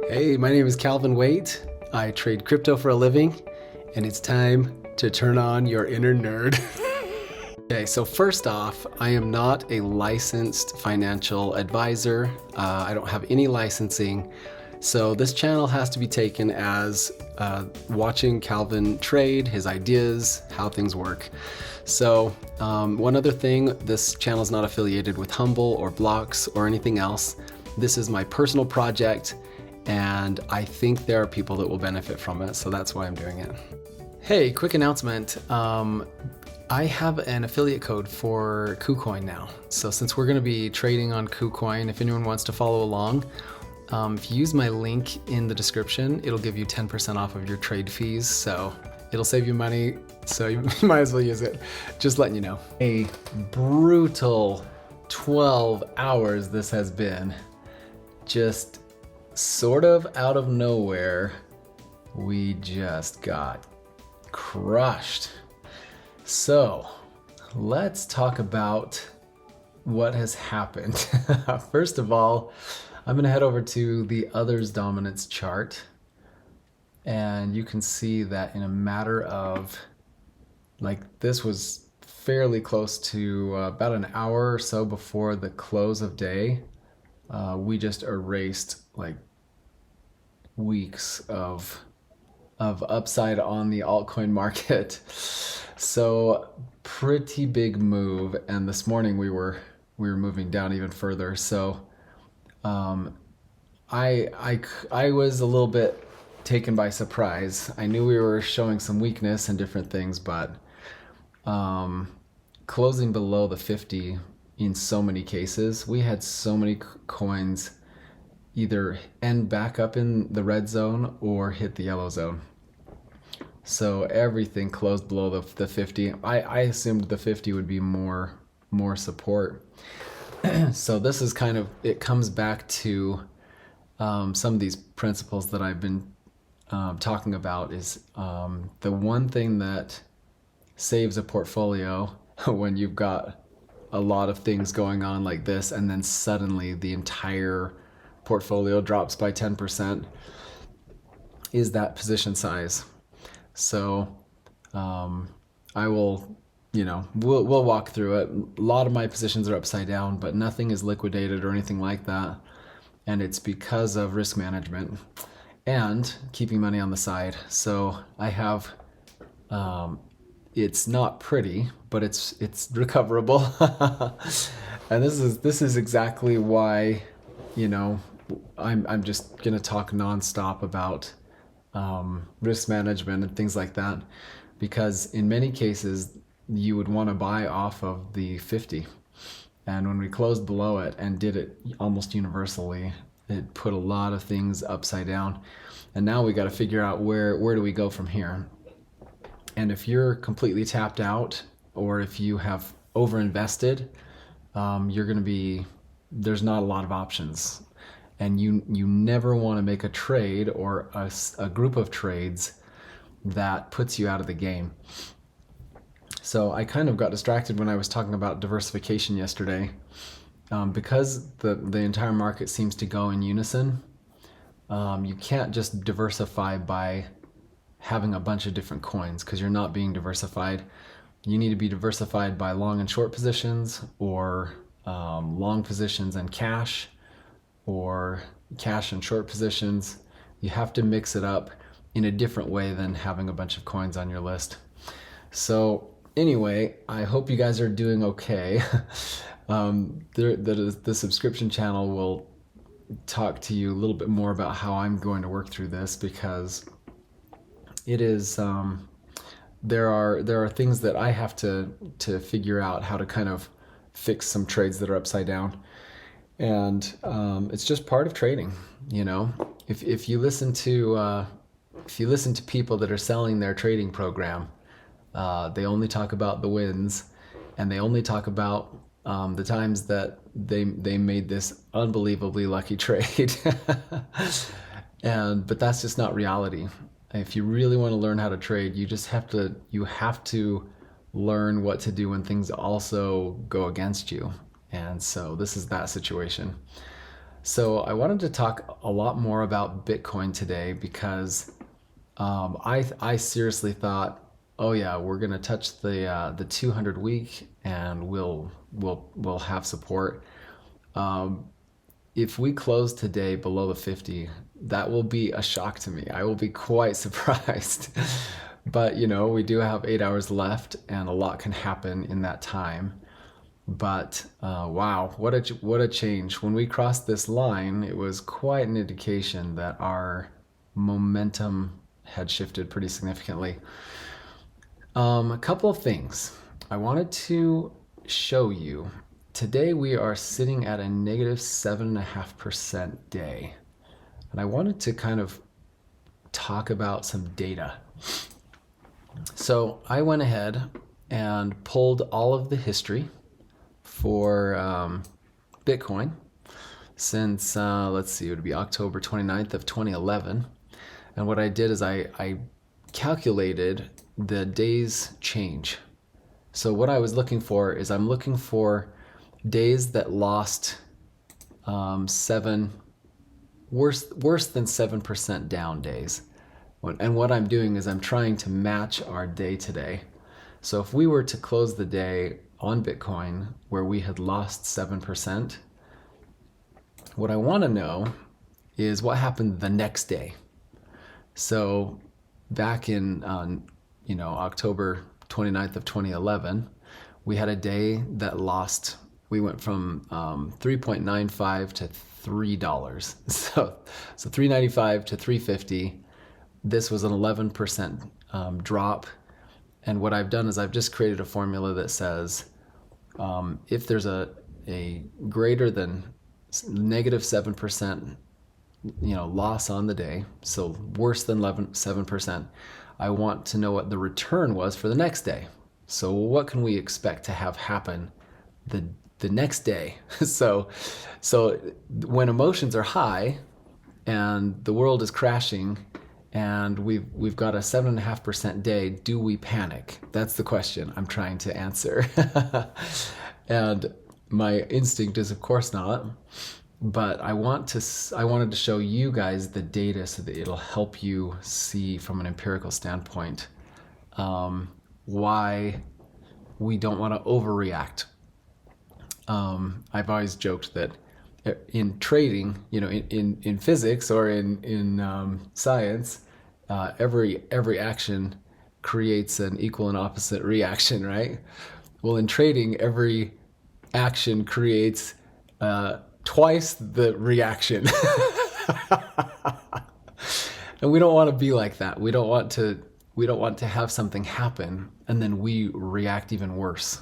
Hey, my name is Calvin Waite. I trade crypto for a living, and it's time to turn on your inner nerd. Okay, so first off, I am not a licensed financial advisor. I don't have any licensing. So this channel has to be taken as watching Calvin trade, his ideas, how things work. So one other thing, this channel is not affiliated with Humble or Blocks or anything else. This is my personal project, and I think there are people that will benefit from it, so that's why I'm doing it. Hey, quick announcement. I have an affiliate code for KuCoin now. So since we're gonna be trading on KuCoin, if anyone wants to follow along, if you use my link in the description, it'll give you 10% off of your trade fees. So it'll save you money, so you might as well use it. Just letting you know. A brutal 12 hours this has been. Just sort of out of nowhere, we just got crushed. So let's talk about what has happened. First of all, I'm gonna head over to the others dominance chart, and you can see that in a matter of, like, this was fairly close to about an hour or so before the close of day, we just erased like weeks of upside on the altcoin market. So pretty big move, and this morning we were moving down even further. So I was a little bit taken by surprise. I knew we were showing some weakness and different things, but closing below the 50 in so many cases, we had so many coins either end back up in the red zone or hit the yellow zone. So everything closed below the 50. I assumed the 50 would be more support. So this is kind of, it comes back to some of these principles that I've been talking about. Is the one thing that saves a portfolio when you've got a lot of things going on like this, and then suddenly the entire portfolio drops by 10%, is that position size. So I will, we'll walk through it. A lot of my positions are upside down, but nothing is liquidated or anything like that. And it's because of risk management and keeping money on the side. So I have, it's not pretty, but it's recoverable. And this is exactly why, I'm just gonna talk nonstop about risk management and things like that, because in many cases you would want to buy off of the 50, and when we closed below it and did it almost universally, it put a lot of things upside down. And now we got to figure out where do we go from here. And if you're completely tapped out, or if you have overinvested, there's not a lot of options. And you never want to make a trade or a group of trades that puts you out of the game. So I kind of got distracted when I was talking about diversification yesterday, because the entire market seems to go in unison. You can't just diversify by having a bunch of different coins, because you're not being diversified. You need to be diversified by long and short positions, or long positions and cash, or cash and short positions. You have to mix it up in a different way than having a bunch of coins on your list. So anyway, I hope you guys are doing okay. The subscription channel will talk to you a little bit more about how I'm going to work through this, because it is there are things that I have to figure out how to kind of fix some trades that are upside down. And it's just part of trading, If you listen to people that are selling their trading program, they only talk about the wins, and they only talk about the times that they made this unbelievably lucky trade. But that's just not reality. If you really want to learn how to trade, you have to learn what to do when things also go against you. And so this is that situation. So I wanted to talk a lot more about Bitcoin today because I seriously thought, oh yeah, we're gonna touch the 200 week and we'll have support. Um, if we close today below the 50, that will be a shock to me. I will be quite surprised. But we do have 8 hours left, and a lot can happen in that time. But wow, what a change! When we crossed this line, it was quite an indication that our momentum had shifted pretty significantly. A couple of things I wanted to show you. Today we are sitting at a negative 7.5% day. And I wanted to kind of talk about some data. So I went ahead and pulled all of the history for Bitcoin since, let's see, it would be October 29th of 2011. And what I did is I calculated the days change. So what I was looking for is I'm looking for days that lost worse than 7% down days. And what I'm doing is I'm trying to match our day today. So if we were to close the day on Bitcoin where we had lost 7%, what I want to know is what happened the next day. So back in October 29th of 2011, we had a day that lost, we went from 3.95 to $3. So $3.95 to $3.50. This was an 11% drop. And what I've done is I've just created a formula that says if there's a greater than negative 7% loss on the day, so worse than 7%, I want to know what the return was for the next day. So what can we expect to have happen the next day? So when emotions are high and the world is crashing and we've got a 7.5% day, do we panic? That's the question I'm trying to answer. And my instinct is, of course not. But I wanted to show you guys the data so that it'll help you see from an empirical standpoint why we don't want to overreact. I've always joked that in trading, in physics or in science, every action creates an equal and opposite reaction, right? Well, in trading, every action creates twice the reaction. And we don't want to be like that. We don't want to have something happen and then we react even worse.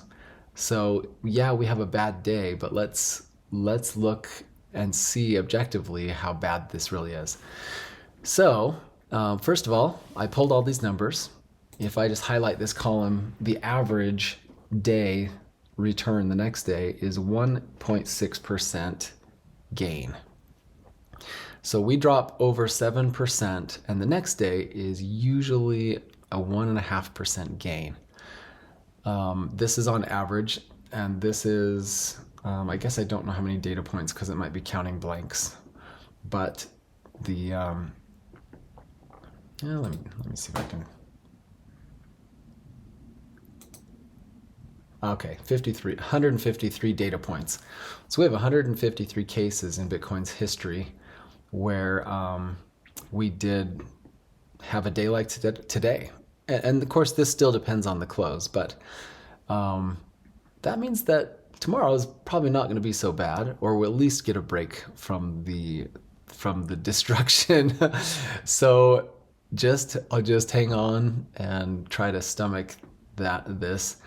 So yeah, we have a bad day, but let's look and see objectively how bad this really is. So first of all, I pulled all these numbers. If I just highlight this column, the average day return the next day is 1.6% gain. So we drop over 7%, and the next day is usually a 1.5% gain. This is on average, and this is, I guess I don't know how many data points because it might be counting blanks, but the, let me see if I can. Okay, 153 data points. So we have 153 cases in Bitcoin's history where we did have a day like today. And of course, this still depends on the close, but that means that tomorrow is probably not going to be so bad, or we'll at least get a break from the destruction. So I'll just hang on and try to stomach this.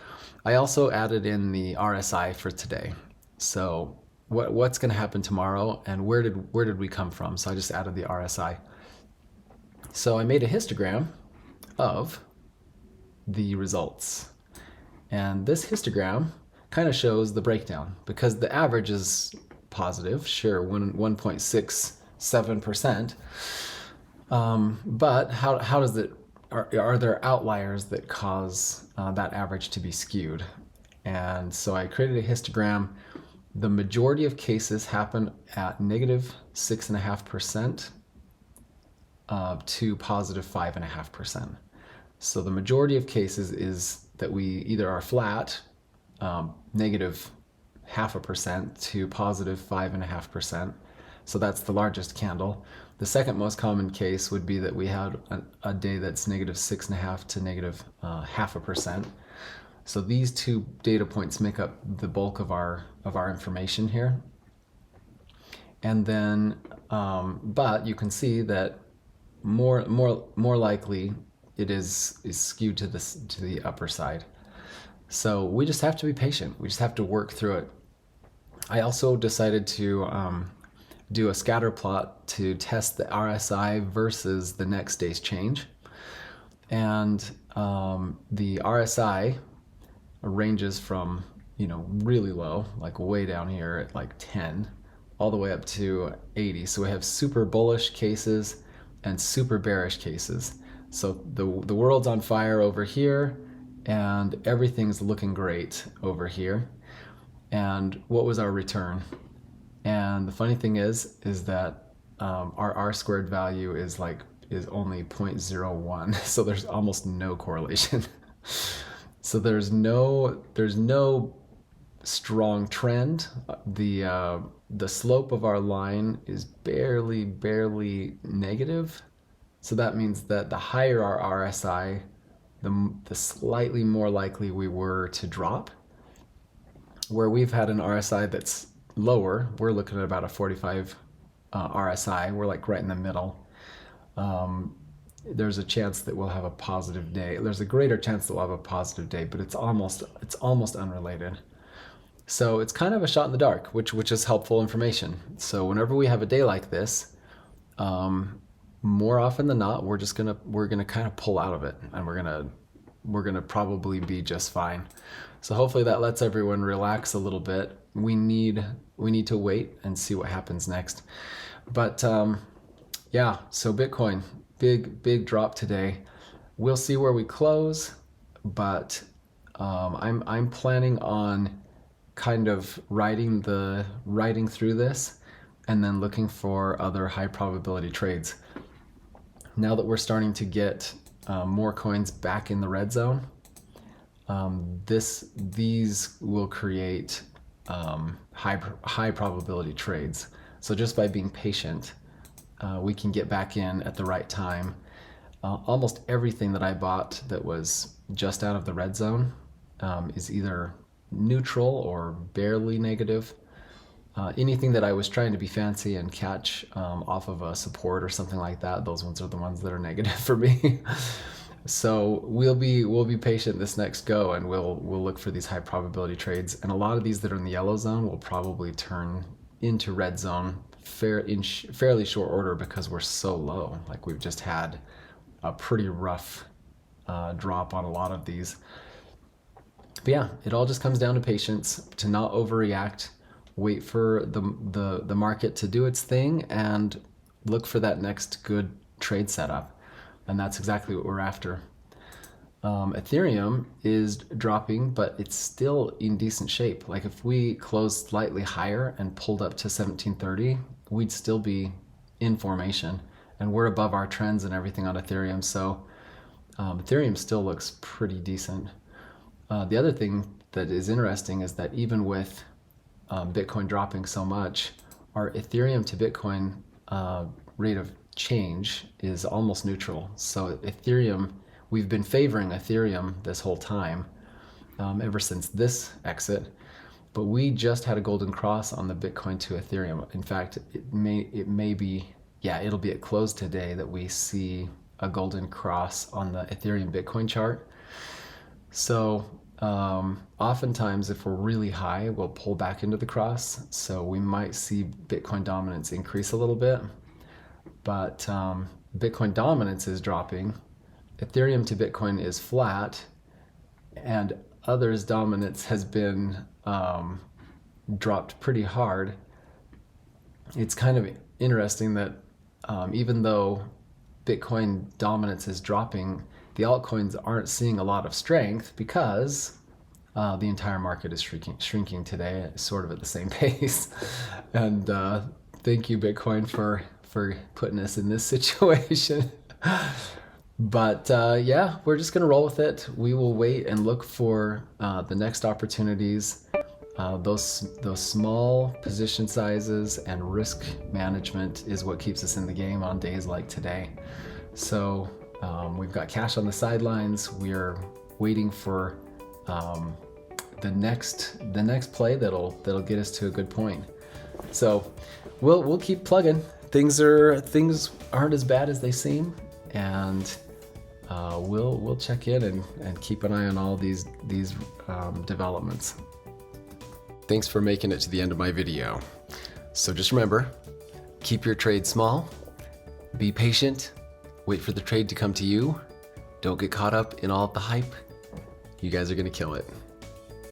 I also added in the RSI for today. So what's going to happen tomorrow, and where did we come from? So I just added the RSI. So I made a histogram of the results, and this histogram kind of shows the breakdown because the average is positive, sure, 1.67%. But how does it? Are there outliers that cause that average to be skewed? And so I created a histogram the majority of cases happen at negative 6.5% to positive 5.5%. So the majority of cases is that we either are flat, negative 0.5% to positive 5.5%. So that's the largest candle. The second most common case would be that we had a day that's negative 6.5 to negative 0.5%. So these two data points make up the bulk of our information here. And then, but you can see that more likely it is skewed to the upper side. So we just have to be patient. We just have to work through it. I also decided to do a scatter plot to test the RSI versus the next day's change. And the RSI ranges from, really low, like way down here at like 10, all the way up to 80. So we have super bullish cases and super bearish cases. So the world's on fire over here and everything's looking great over here. And what was our return? And the funny thing is that our R-squared value is only 0.01. So there's almost no correlation. So there's no strong trend. The slope of our line is barely negative. So that means that the higher our RSI, the slightly more likely we were to drop. Where we've had an RSI that's lower, we're looking at about a 45 RSI. We're like right in the middle. There's a chance that we'll have a positive day. There's a greater chance that we'll have a positive day, but it's almost unrelated. So it's kind of a shot in the dark, which is helpful information. So whenever we have a day like this, more often than not, we're gonna kind of pull out of it, and we're gonna probably be just fine. So hopefully that lets everyone relax a little bit. We need to wait and see what happens next. But yeah, so Bitcoin, big drop today. We'll see where we close, but I'm planning on kind of riding through this and then looking for other high probability trades. Now that we're starting to get more coins back in the red zone, these will create high probability trades. So just by being patient, we can get back in at the right time. Almost everything that I bought that was just out of the red zone is either neutral or barely negative. Anything that I was trying to be fancy and catch off of a support or something like that, those ones are the ones that are negative for me. So we'll be patient this next go, and we'll look for these high probability trades. And a lot of these that are in the yellow zone will probably turn into red zone in fairly short order because we're so low. Like we've just had a pretty rough drop on a lot of these. But yeah, it all just comes down to patience, to not overreact, wait for the market to do its thing, and look for that next good trade setup. And that's exactly what we're after. Ethereum is dropping, but it's still in decent shape. Like if we closed slightly higher and pulled up to 1730, we'd still be in formation, and we're above our trends and everything on Ethereum. So Ethereum still looks pretty decent. The other thing that is interesting is that even with Bitcoin dropping so much, our Ethereum to Bitcoin rate of change is almost neutral. So Ethereum, we've been favoring Ethereum this whole time, ever since this exit, but we just had a golden cross on the Bitcoin to Ethereum. In fact, it may be, yeah, it'll be at close today that we see a golden cross on the Ethereum Bitcoin chart. So oftentimes if we're really high, we'll pull back into the cross. So we might see Bitcoin dominance increase a little bit, but Bitcoin dominance is dropping. Ethereum to Bitcoin is flat, and others' dominance has been dropped pretty hard. It's kind of interesting that even though Bitcoin dominance is dropping, the altcoins aren't seeing a lot of strength because the entire market is shrinking today, sort of at the same pace. And thank you, Bitcoin, for putting us in this situation. But yeah, we're just gonna roll with it. We will wait and look for the next opportunities. Those small position sizes and risk management is what keeps us in the game on days like today. So we've got cash on the sidelines. We're waiting for the next play that'll get us to a good point. So we'll keep plugging. Things aren't as bad as they seem, and we'll check in and keep an eye on all these developments. Thanks for making it to the end of my video. So just remember, keep your trade small, be patient, wait for the trade to come to you. Don't get caught up in all of the hype. You guys are gonna kill it.